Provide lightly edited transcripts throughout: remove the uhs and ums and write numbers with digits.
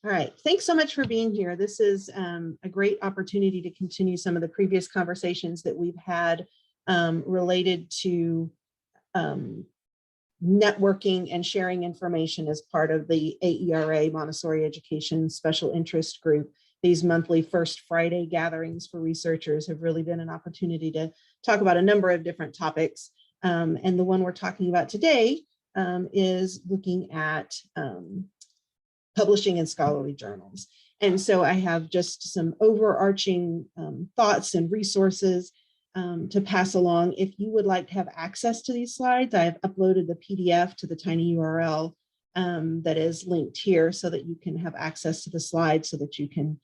All right, thanks so much for being here. This is a great opportunity to continue some of the previous conversations that we've had related to networking and sharing information as part of the AERA Montessori Education Special Interest Group. These monthly First Friday gatherings for researchers have really been an opportunity to talk about a number of different topics. And the one we're talking about today is looking at publishing in scholarly journals. And so I have just some overarching thoughts and resources to pass along. If you would like to have access to these slides, I've uploaded the PDF to the tiny URL that is linked here so that you can have access to the slides so that you can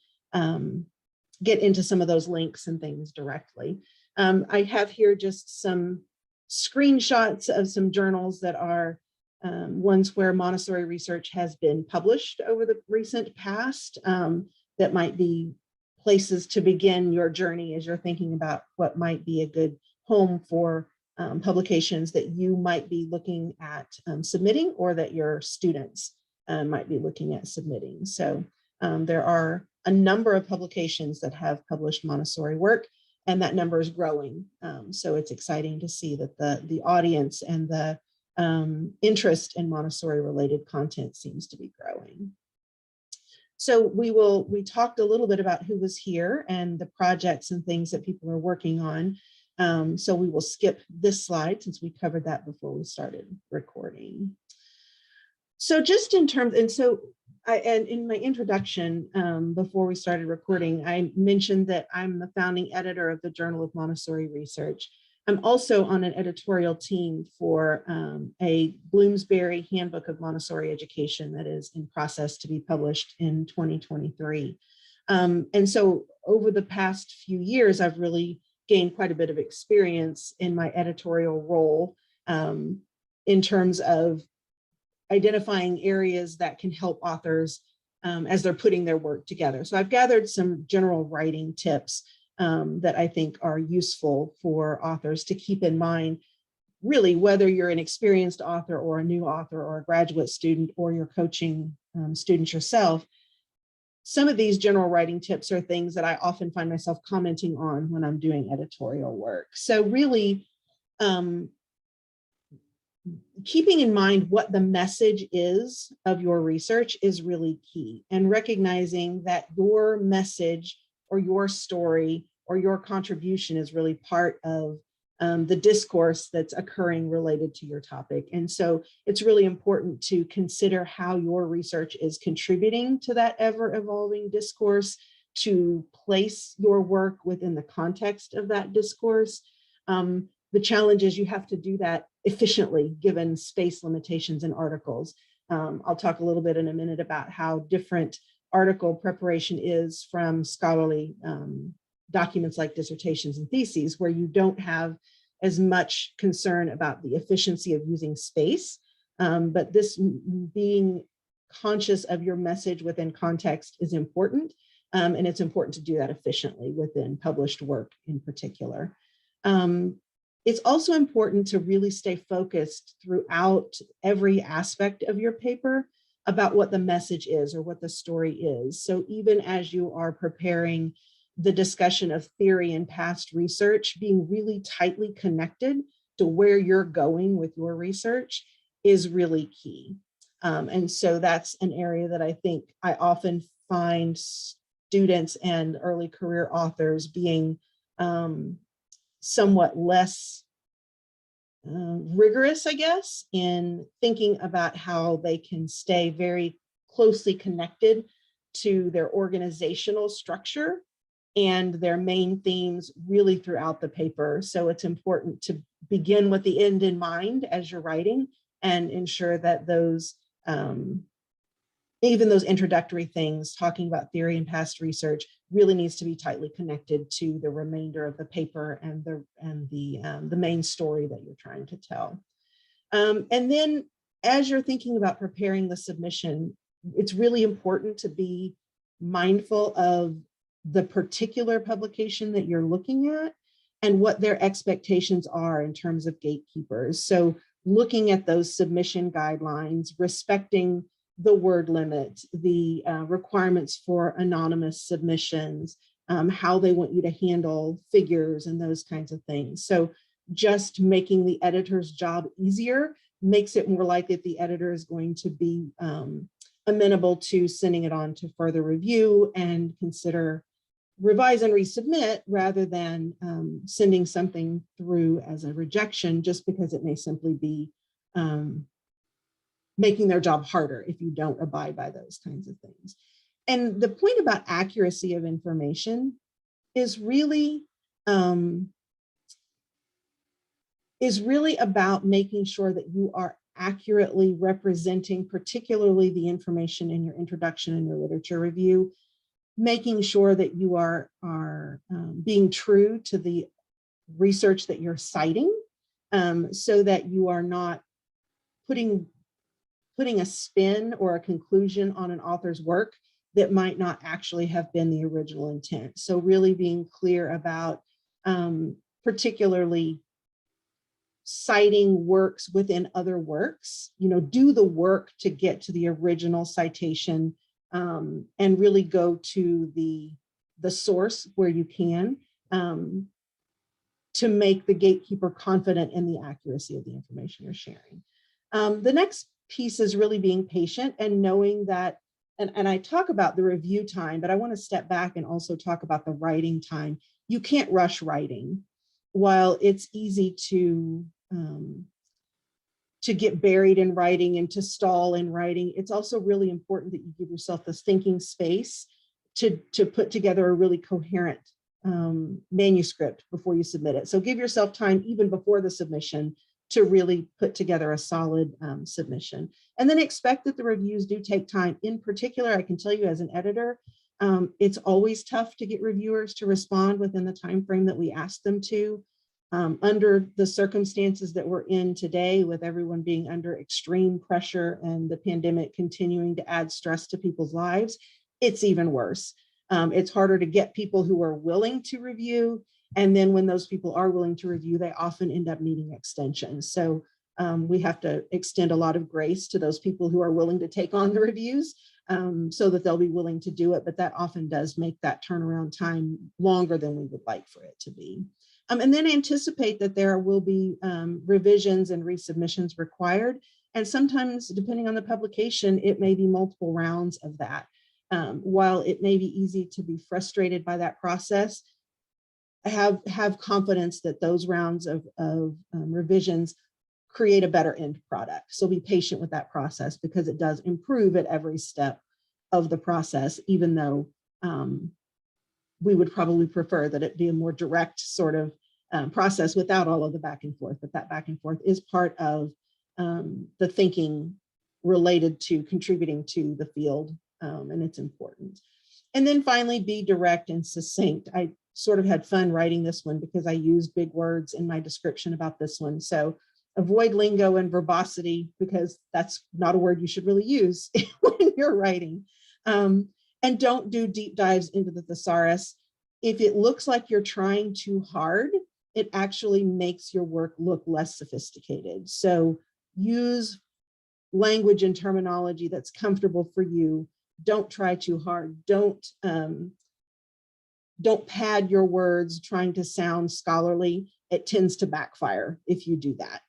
get into some of those links and things directly. I have here just some screenshots of some journals that are ones where Montessori research has been published over the recent past that might be places to begin your journey as you're thinking about what might be a good home for publications that you might be looking at submitting or that your students might be looking at submitting. So there are a number of publications that have published Montessori work, and that number is growing. So it's exciting to see that the audience and the interest in Montessori related content seems to be growing. So we talked a little bit about who was here and the projects and things that people are working on. So we will skip this slide since we covered that before we started recording. So just in terms, and in my introduction, before we started recording, I mentioned that I'm the founding editor of the Journal of Montessori Research. I'm also on an editorial team for a Bloomsbury Handbook of Montessori Education that is in process to be published in 2023. And so over the past few years, I've really gained quite a bit of experience in my editorial role in terms of identifying areas that can help authors as they're putting their work together. So I've gathered some general writing tips that I think are useful for authors to keep in mind, really, whether you're an experienced author or a new author or a graduate student or you're coaching students yourself. Some of these general writing tips are things that I often find myself commenting on when I'm doing editorial work. So really, keeping in mind what the message is of your research is really key, and recognizing that your message or your story or your contribution is really part of the discourse that's occurring related to your topic. And so it's really important to consider how your research is contributing to that ever-evolving discourse, to place your work within the context of that discourse. The challenge is you have to do that efficiently given space limitations in articles. I'll talk a little bit in a minute about how different article preparation is from scholarly documents like dissertations and theses, where you don't have as much concern about the efficiency of using space, but this being conscious of your message within context is important, and it's important to do that efficiently within published work in particular. It's also important to really stay focused throughout every aspect of your paper about what the message is or what the story is. So even as you are preparing the discussion of theory and past research, being really tightly connected to where you're going with your research is really key. And so that's an area that I think I often find students and early career authors being somewhat less rigorous, I guess, in thinking about how they can stay very closely connected to their organizational structure and their main themes really throughout the paper. So it's important to begin with the end in mind as you're writing and ensure that those, even those introductory things, talking about theory and past research, really needs to be tightly connected to the remainder of the paper and the main story that you're trying to tell. And then as you're thinking about preparing the submission, it's really important to be mindful of the particular publication that you're looking at and what their expectations are in terms of gatekeepers. So looking at those submission guidelines, respecting the word limit, the requirements for anonymous submissions, how they want you to handle figures and those kinds of things. So just making the editor's job easier makes it more likely that the editor is going to be amenable to sending it on to further review and consider revise and resubmit rather than sending something through as a rejection just because it may simply be making their job harder if you don't abide by those kinds of things. And the point about accuracy of information is really about making sure that you are accurately representing particularly the information in your introduction and your literature review, making sure that you are being true to the research that you're citing, so that you are not putting a spin or a conclusion on an author's work that might not actually have been the original intent. So really being clear about particularly citing works within other works, do the work to get to the original citation, and really go to the source where you can, to make the gatekeeper confident in the accuracy of the information you're sharing. The next piece is really being patient and knowing that, and I talk about the review time, but I want to step back and also talk about the writing time. You can't rush writing. While it's easy to get buried in writing and to stall in writing, it's also really important that you give yourself this thinking space to put together a really coherent manuscript before you submit it. So give yourself time even before the submission to really put together a solid submission. And then expect that the reviews do take time. In particular, I can tell you as an editor, it's always tough to get reviewers to respond within the time frame that we ask them to. Under the circumstances that we're in today, with everyone being under extreme pressure and the pandemic continuing to add stress to people's lives, it's even worse. It's harder to get people who are willing to review. And then when those people are willing to review, they often end up needing extensions. So we have to extend a lot of grace to those people who are willing to take on the reviews, so that they'll be willing to do it. But that often does make that turnaround time longer than we would like for it to be. And then anticipate that there will be revisions and resubmissions required. And sometimes, depending on the publication, it may be multiple rounds of that. While it may be easy to be frustrated by that process, have confidence that those rounds of revisions create a better end product. So be patient with that process, because it does improve at every step of the process, even though we would probably prefer that it be a more direct sort of process without all of the back and forth. But that back and forth is part of the thinking related to contributing to the field, and it's important. And then finally, be direct and succinct. I sort of had fun writing this one because I used big words in my description about this one. So avoid lingo and verbosity, because that's not a word you should really use when you're writing. And don't do deep dives into the thesaurus. If it looks like you're trying too hard, it actually makes your work look less sophisticated. So use language and terminology that's comfortable for you. Don't try too hard. Don't pad your words trying to sound scholarly. It tends to backfire if you do that.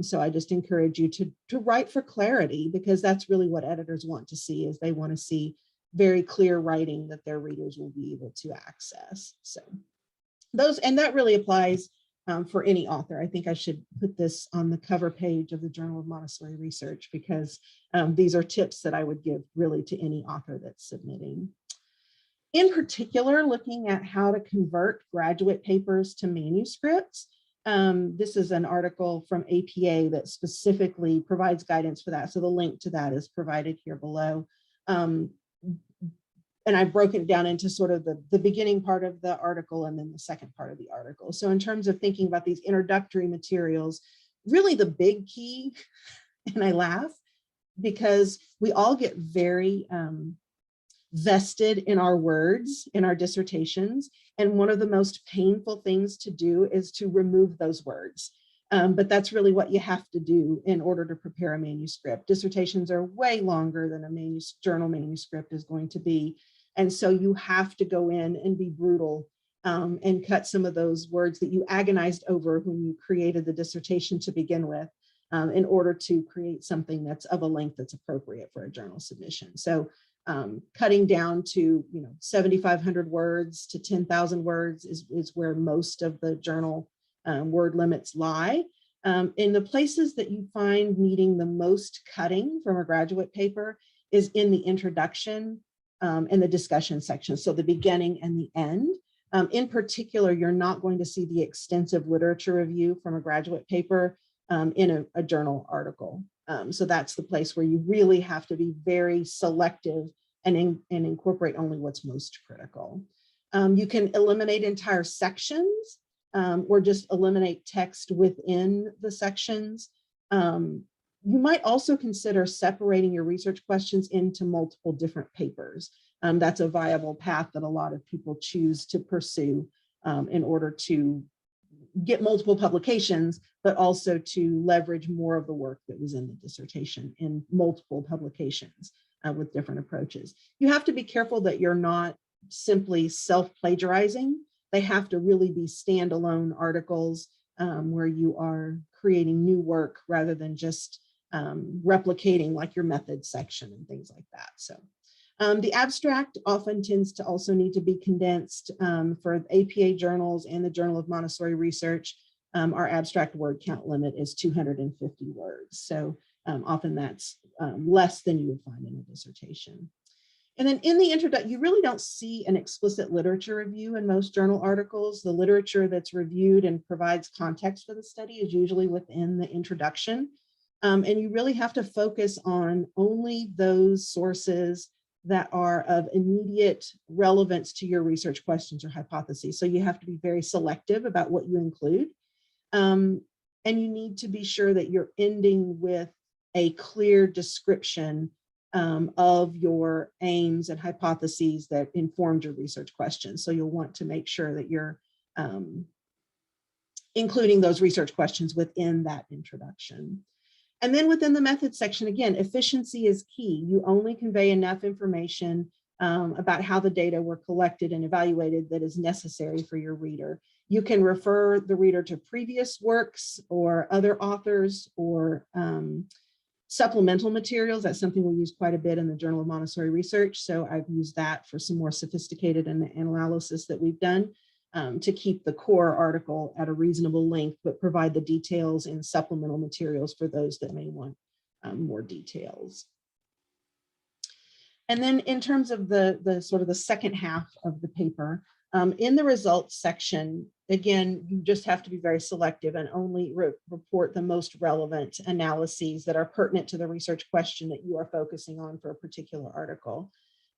So I just encourage you to write for clarity, because that's really what editors want to see, is they want to see very clear writing that their readers will be able to access. So and that really applies for any author. I think I should put this on the cover page of the Journal of Montessori Research, because these are tips that I would give really to any author that's submitting. In particular, looking at how to convert graduate papers to manuscripts. This is an article from APA that specifically provides guidance for that. So the link to that is provided here below. And I broke it down into sort of the beginning part of the article and then the second part of the article. So in terms of thinking about these introductory materials, really the big key, and I laugh because we all get very vested in our words, in our dissertations. And one of the most painful things to do is to remove those words. But that's really what you have to do in order to prepare a manuscript. Dissertations are way longer than a journal manuscript is going to be. And so you have to go in and be brutal and cut some of those words that you agonized over when you created the dissertation to begin with, in order to create something that's of a length that's appropriate for a journal submission. So cutting down to 7,500 words to 10,000 words is where most of the journal word limits lie. In the places that you find needing the most cutting from a graduate paper is in the introduction and the discussion section, so the beginning and the end. In particular, you're not going to see the extensive literature review from a graduate paper in a journal article. So that's the place where you really have to be very selective and incorporate only what's most critical. You can eliminate entire sections or just eliminate text within the sections. You might also consider separating your research questions into multiple different papers. That's a viable path that a lot of people choose to pursue in order to get multiple publications, but also to leverage more of the work that was in the dissertation in multiple publications with different approaches. You have to be careful that you're not simply self-plagiarizing. They have to really be standalone articles where you are creating new work rather than just replicating like your methods section and things like that. So the abstract often tends to also need to be condensed for APA journals and the Journal of Montessori Research. Our abstract word count limit is 250 words. So often that's less than you would find in a dissertation. And then in the introduction, you really don't see an explicit literature review in most journal articles. The literature that's reviewed and provides context for the study is usually within the introduction. And you really have to focus on only those sources that are of immediate relevance to your research questions or hypotheses. So you have to be very selective about what you include. And you need to be sure that you're ending with a clear description of your aims and hypotheses that informed your research questions. So you'll want to make sure that you're including those research questions within that introduction. And then within the methods section, again, efficiency is key. You only convey enough information about how the data were collected and evaluated that is necessary for your reader. You can refer the reader to previous works or other authors or supplemental materials. That's something we use quite a bit in the Journal of Montessori Research. So I've used that for some more sophisticated analysis that we've done to keep the core article at a reasonable length, but provide the details in supplemental materials for those that may want more details. And then in terms of the sort of the second half of the paper, in the results section, again, you just have to be very selective and only report the most relevant analyses that are pertinent to the research question that you are focusing on for a particular article.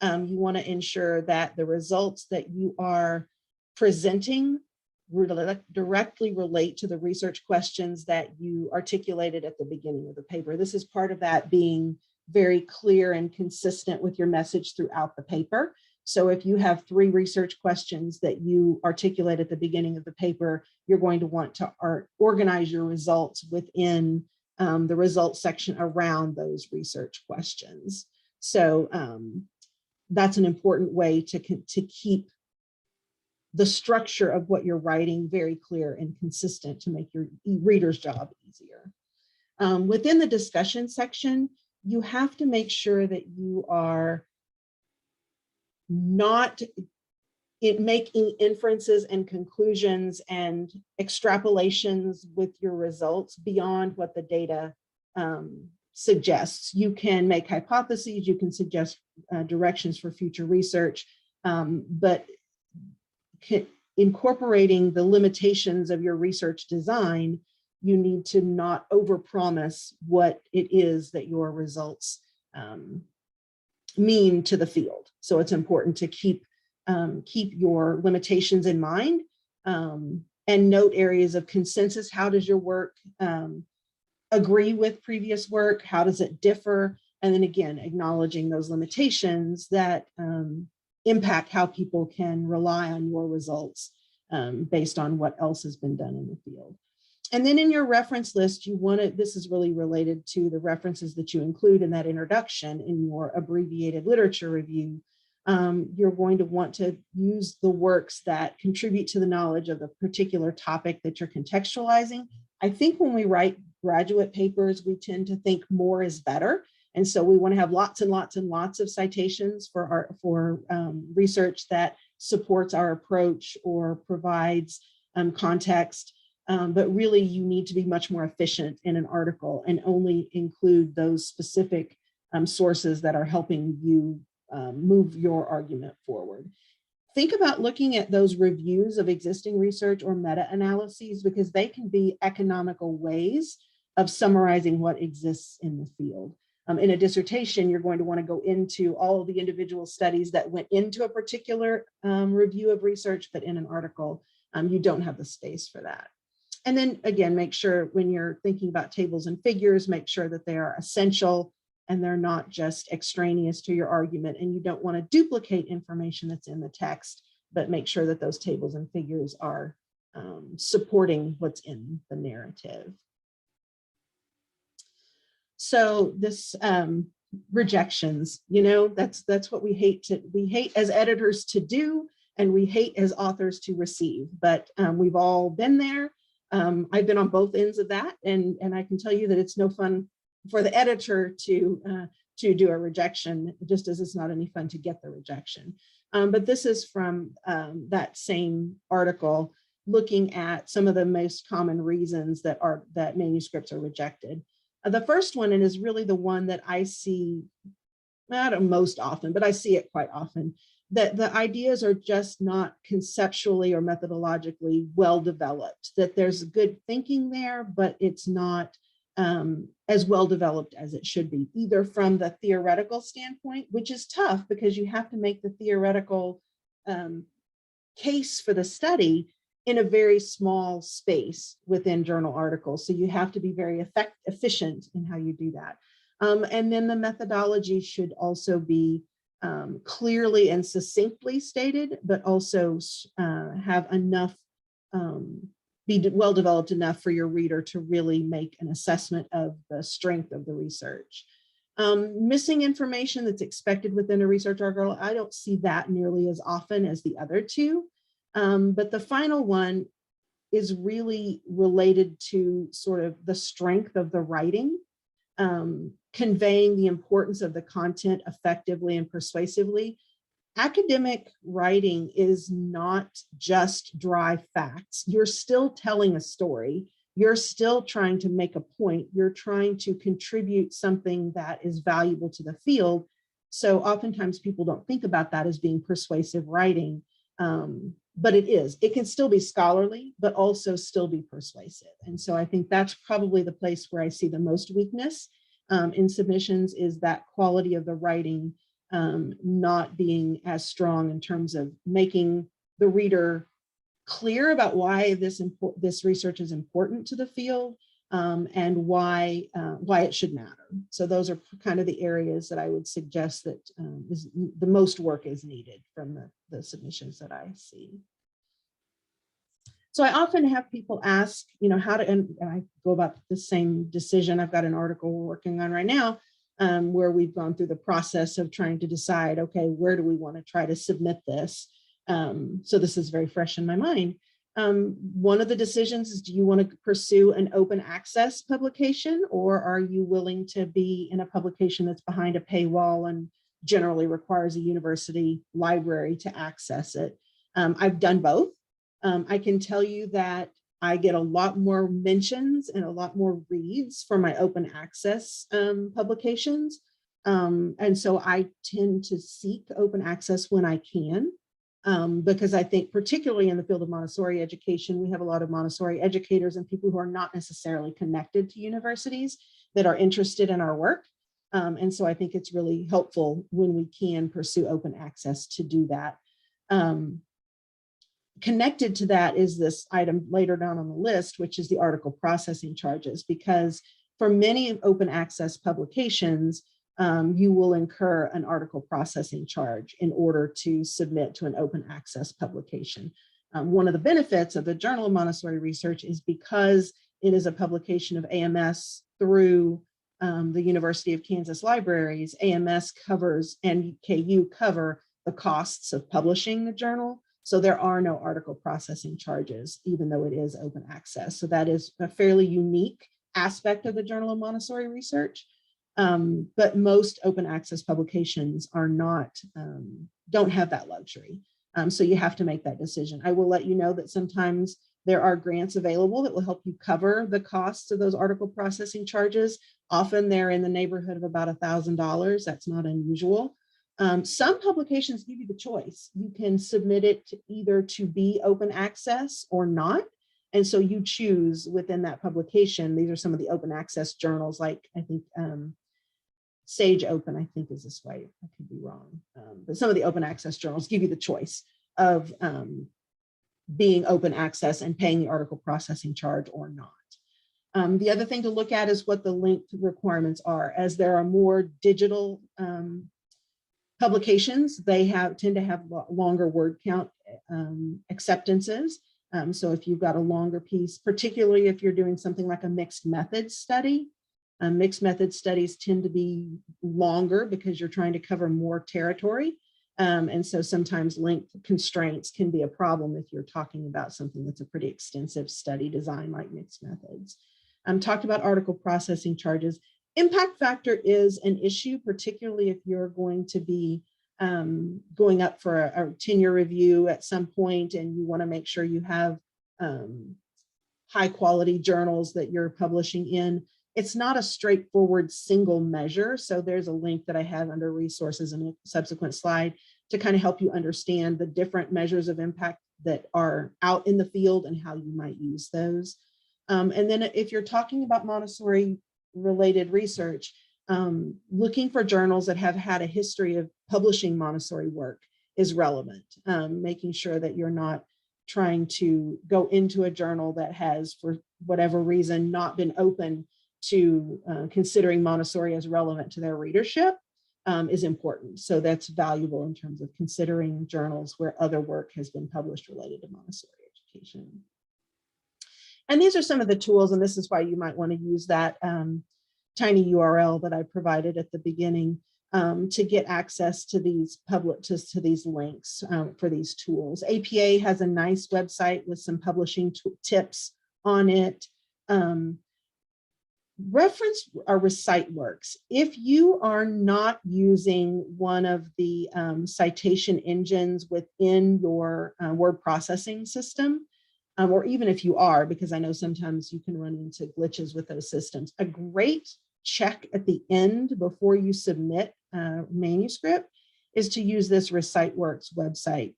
You want to ensure that the results that you are presenting directly relate to the research questions that you articulated at the beginning of the paper. This is part of that being very clear and consistent with your message throughout the paper. So if you have 3 research questions that you articulate at the beginning of the paper, you're going to want to organize your results within the results section around those research questions. So that's an important way to keep the structure of what you're writing very clear and consistent to make your reader's job easier. Within the discussion section, you have to make sure that you are not making inferences and conclusions and extrapolations with your results beyond what the data suggests. You can make hypotheses, you can suggest directions for future research, but incorporating the limitations of your research design, you need to not overpromise what it is that your results mean to the field. So it's important to keep your limitations in mind and note areas of consensus. How does your work agree with previous work? How does it differ? And then again, acknowledging those limitations that impact how people can rely on your results based on what else has been done in the field. And then in your reference list, you want to, this is really related to the references that you include in that introduction in your abbreviated literature review. You're going to want to use the works that contribute to the knowledge of the particular topic that you're contextualizing. I think when we write graduate papers, we tend to think more is better. And so we want to have lots and lots and lots of citations for research that supports our approach or provides context. But really, you need to be much more efficient in an article and only include those specific sources that are helping you move your argument forward. Think about looking at those reviews of existing research or meta-analyses, because they can be economical ways of summarizing what exists in the field. In a dissertation, you're going to want to go into all of the individual studies that went into a particular review of research, but in an article, you don't have the space for that. And then again, make sure when you're thinking about tables and figures, make sure that they are essential and they're not just extraneous to your argument, and you don't want to duplicate information that's in the text, but make sure that those tables and figures are supporting what's in the narrative. So this rejections, that's what we hate as editors to do, and we hate as authors to receive, but we've all been there. I've been on both ends of that, and I can tell you that it's no fun for the editor to do a rejection, just as it's not any fun to get the rejection. But this is from that same article, looking at some of the most common reasons that manuscripts are rejected. The first one, and is really the one that I see, not most often, but I see it quite often, that the ideas are just not conceptually or methodologically well developed, that there's good thinking there, but it's not as well developed as it should be, either from the theoretical standpoint, which is tough because you have to make the theoretical case for the study in a very small space within journal articles. So you have to be very efficient in how you do that. And then the methodology should also be clearly and succinctly stated, but also have enough, be well developed enough for your reader to really make an assessment of the strength of the research. Missing information that's expected within a research article, I don't see that nearly as often as the other two. But the final one is really related to sort of the strength of the writing, conveying the importance of the content effectively and persuasively. Academic writing is not just dry facts. You're still telling a story. You're still trying to make a point. You're trying to contribute something that is valuable to the field. So oftentimes people don't think about that as being persuasive writing, but it is. It can still be scholarly, but also still be persuasive. And so I think that's probably the place where I see the most weakness in submissions, is that quality of the writing not being as strong in terms of making the reader clear about why this research is important to the field, and why it should matter. So those are kind of the areas that I would suggest that is the most work is needed from the submissions that I see. So I often have people ask, how to, and I go about the same decision. I've got an article we're working on right now where we've gone through the process of trying to decide, okay, where do we want to try to submit this? So this is very fresh in my mind. One of the decisions is, do you want to pursue an open access publication, or are you willing to be in a publication that's behind a paywall and generally requires a university library to access it? I've done both. I can tell you that I get a lot more mentions and a lot more reads for my open access publications. And so I tend to seek open access when I can, because I think particularly in the field of Montessori education, we have a lot of Montessori educators and people who are not necessarily connected to universities that are interested in our work. And so I think it's really helpful when we can pursue open access to do that. Connected to that is this item later down on the list, which is the article processing charges, because for many open access publications, you will incur an article processing charge in order to submit to an open access publication. One of the benefits of the Journal of Montessori Research is because it is a publication of AMS through the University of Kansas Libraries. AMS covers and KU cover the costs of publishing the journal. So there are no article processing charges, even though it is open access. So that is a fairly unique aspect of the Journal of Montessori Research. But most open access publications are not, don't have that luxury. So you have to make that decision. I will let you know that sometimes there are grants available that will help you cover the costs of those article processing charges. Often they're in the neighborhood of about $1,000. That's not unusual. Some publications give you the choice. You can submit it either to be open access or not. And so you choose within that publication. These are some of the open access journals, like I think SAGE Open, I think is this way. I could be wrong. But some of the open access journals give you the choice of being open access and paying the article processing charge or not. The other thing to look at is what the length requirements are. As there are more digital publications, they tend to have longer word count acceptances. So if you've got a longer piece, particularly if you're doing something like a mixed methods study, mixed method studies tend to be longer because you're trying to cover more territory. And so sometimes length constraints can be a problem if you're talking about something that's a pretty extensive study design like mixed methods. Talked about article processing charges. Impact factor is an issue, particularly if you're going to be going up for a 10-year review at some point and you want to make sure you have high quality journals that you're publishing in. It's not a straightforward single measure. So there's a link that I have under resources in a subsequent slide to kind of help you understand the different measures of impact that are out in the field and how you might use those. And then if you're talking about Montessori related research, looking for journals that have had a history of publishing Montessori work is relevant. Making sure that you're not trying to go into a journal that has, for whatever reason, not been open to considering Montessori as relevant to their readership is important. So that's valuable in terms of considering journals where other work has been published related to Montessori education. And these are some of the tools, and this is why you might want to use that tiny URL that I provided at the beginning to get access to these to these links for these tools. APA has a nice website with some publishing tips on it. Reference or recite works. If you are not using one of the citation engines within your word processing system, or even if you are, because I know sometimes you can run into glitches with those systems, a great check at the end before you submit a manuscript is to use this Recite Works website.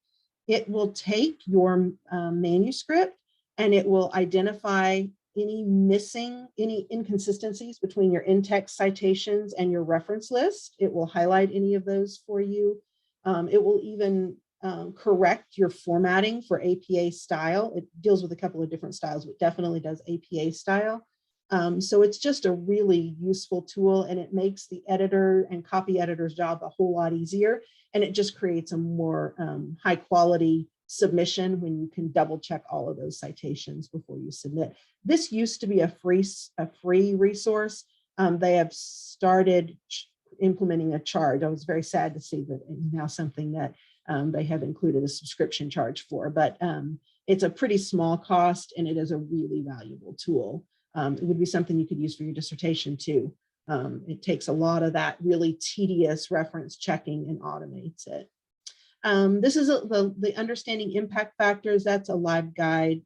It will take your manuscript and it will identify any inconsistencies between your in-text citations and your reference list. It will highlight any of those for you. It will even correct your formatting for APA style. It deals with a couple of different styles, but definitely does APA style. So it's just a really useful tool, and it makes the editor and copy editor's job a whole lot easier. And it just creates a more high quality submission when you can double check all of those citations before you submit. This used to be a free resource. They have started implementing a charge. I was very sad to see that it's now something that they have included a subscription charge for, but it's a pretty small cost and it is a really valuable tool. It would be something you could use for your dissertation too. It takes a lot of that really tedious reference checking and automates it. This is the Understanding Impact Factors. That's a live guide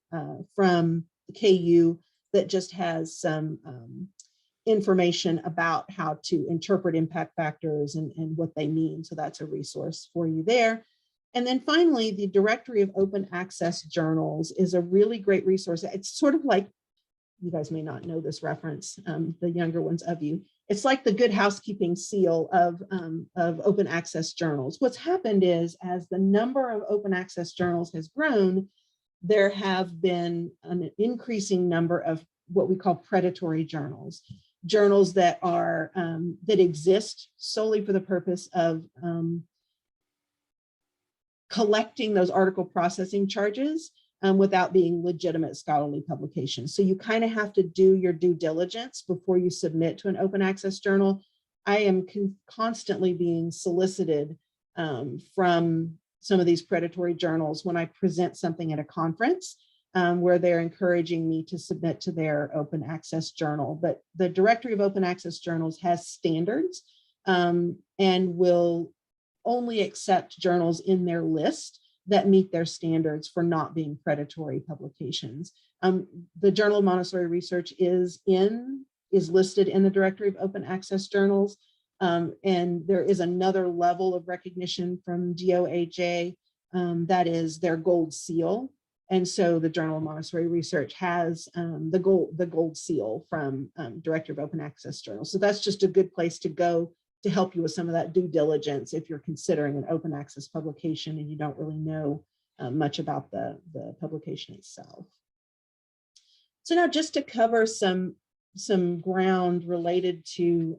from KU that just has some information about how to interpret impact factors and what they mean. So that's a resource for you there. And then finally, the Directory of Open Access Journals is a really great resource. It's sort of like, you guys may not know this reference, the younger ones of you. It's like the Good Housekeeping seal of open access journals. What's happened is, as the number of open access journals has grown, there have been an increasing number of what we call predatory journals, journals that are that exist solely for the purpose of collecting those article processing charges, without being legitimate scholarly publications. So you kind of have to do your due diligence before you submit to an open access journal. I am constantly being solicited from some of these predatory journals when I present something at a conference where they're encouraging me to submit to their open access journal. But the Directory of Open Access Journals has standards and will only accept journals in their list that meet their standards for not being predatory publications. The Journal of Montessori Research is listed in the Directory of Open Access Journals. And there is another level of recognition from DOAJ that is their gold seal. And so the Journal of Montessori Research has the gold seal from Director of Open Access Journals. So that's just a good place to go to help you with some of that due diligence if you're considering an open access publication and you don't really know much about the publication itself. So now just to cover some ground related to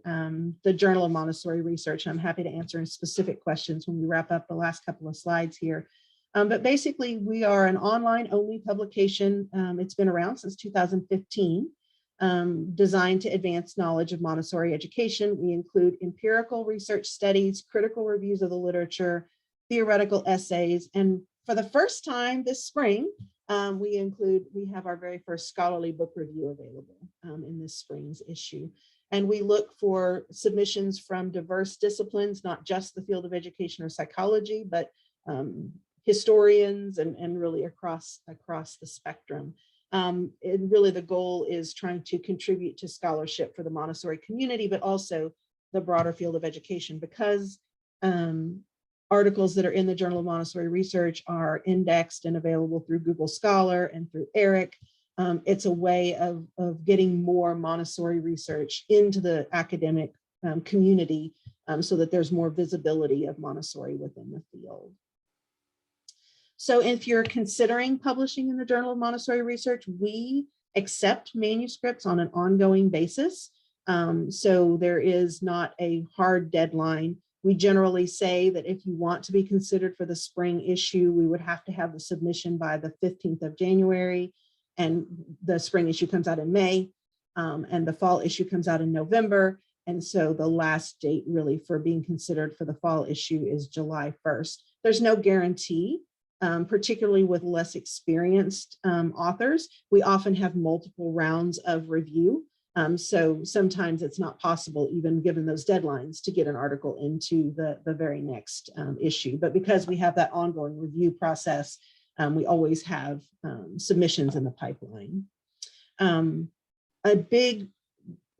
the Journal of Montessori Research, I'm happy to answer specific questions when we wrap up the last couple of slides here. But basically, we are an online-only publication. It's been around since 2015, designed to advance knowledge of Montessori education. We include empirical research studies, critical reviews of the literature, theoretical essays, and for the first time this spring, we have our very first scholarly book review available in this spring's issue. And we look for submissions from diverse disciplines, not just the field of education or psychology, but historians and really across the spectrum. And really the goal is trying to contribute to scholarship for the Montessori community, but also the broader field of education, because articles that are in the Journal of Montessori Research are indexed and available through Google Scholar and through ERIC. It's a way of getting more Montessori research into the academic community so that there's more visibility of Montessori within the field. So if you're considering publishing in the Journal of Montessori Research, we accept manuscripts on an ongoing basis. So there is not a hard deadline. We generally say that if you want to be considered for the spring issue, we would have to have the submission by the 15th of January, and the spring issue comes out in May, and the fall issue comes out in November. And so the last date really for being considered for the fall issue is July 1st. There's no guarantee, particularly with less experienced authors. We often have multiple rounds of review. So sometimes it's not possible, even given those deadlines, to get an article into the very next issue. But because we have that ongoing review process, we always have submissions in the pipeline. A big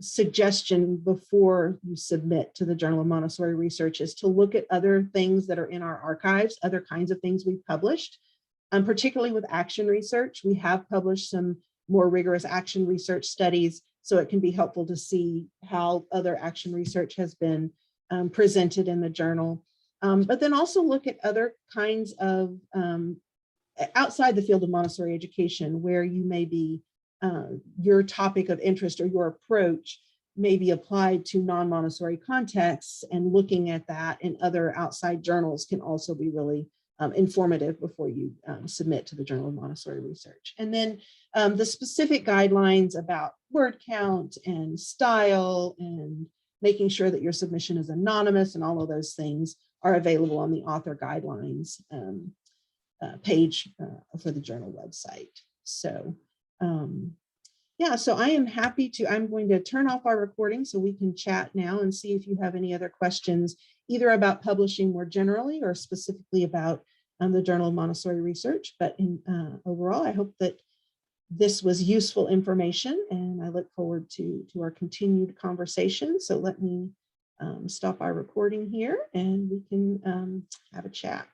suggestion before you submit to the Journal of Montessori Research is to look at other things that are in our archives, other kinds of things we've published, particularly with action research. We have published some more rigorous action research studies, so it can be helpful to see how other action research has been presented in the journal. But then also look at other kinds of, outside the field of Montessori education, where you may be, your topic of interest or your approach may be applied to non-Montessori contexts, and looking at that in other outside journals can also be really informative before you submit to the Journal of Montessori Research. And then the specific guidelines about word count and style and making sure that your submission is anonymous and all of those things are available on the author guidelines page for the journal website. So yeah, so I am happy to, I'm going to turn off our recording so we can chat now and see if you have any other questions, either about publishing more generally or specifically about the Journal of Montessori Research. But overall, I hope that this was useful information, and I look forward to our continued conversation. So let me stop our recording here and we can have a chat.